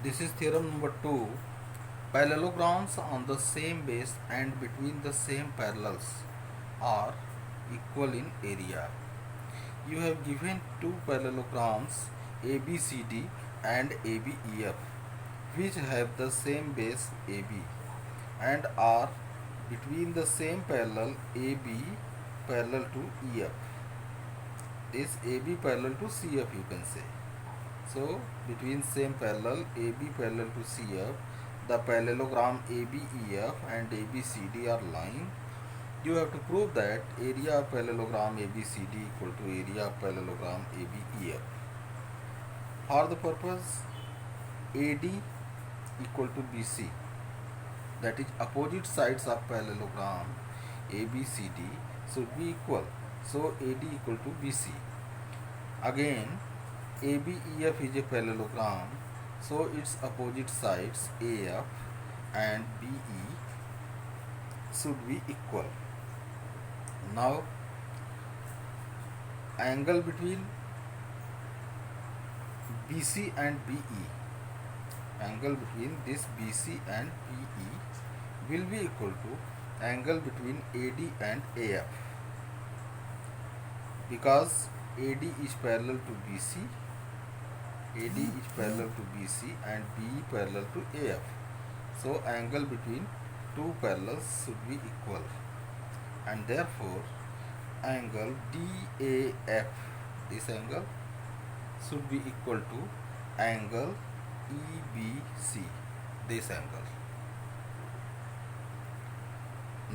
This is theorem number 2. Parallelograms on the same base and between the same parallels are equal in area. You have given two parallelograms ABCD and ABEF which have the same base AB and are between the same parallel AB parallel to EF. This AB parallel to CF you can say. So between same parallel AB parallel to CF, the parallelogram ABEF and ABCD are lying. You have to prove that area of parallelogram ABCD equal to area of parallelogram ABEF. For the purpose AD equal to BC, that is opposite sides of parallelogram ABCD should be equal. So AD equal to BC. Again ABEF is a parallelogram, so its opposite sides AF and BE should be equal. Now angle between BC and BE, angle between this BC and BE will be equal to angle between AD and AF, because AD is parallel to BC, AD is parallel to BC and BE parallel to AF. So angle between two parallels should be equal, and therefore angle DAF, this angle should be equal to angle EBC, this angle.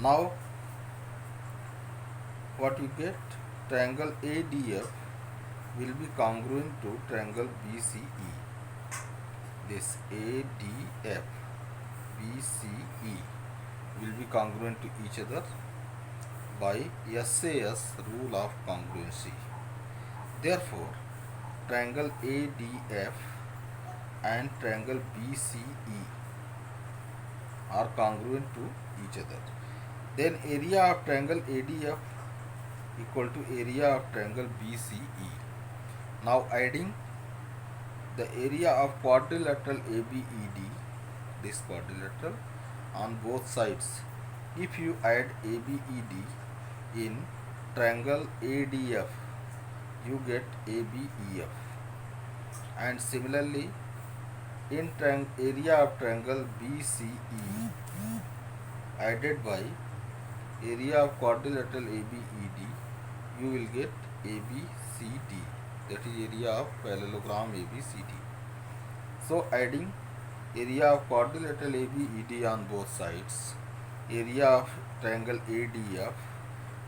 Now what you get, triangle ADF will be congruent to triangle BCE. This ADF BCE will be congruent to each other by SAS rule of congruency. Therefore triangle ADF and triangle BCE are congruent to each other. Then area of triangle ADF equal to area of triangle BCE. Now adding the area of quadrilateral ABED, this quadrilateral, on both sides. If you add ABED in triangle ADF, you get ABEF, and similarly in area of triangle BCE added by area of quadrilateral ABED, you will get ABCD, that is area of parallelogram ABCD. So adding area of quadrilateral ABED on both sides, area of triangle ADF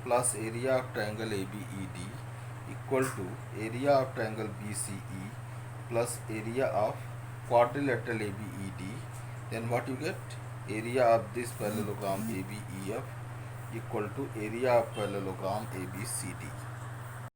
plus area of triangle ABED equal to area of triangle BCE plus area of quadrilateral ABED, then what you get, area of this parallelogram ABEF equal to area of parallelogram ABCD.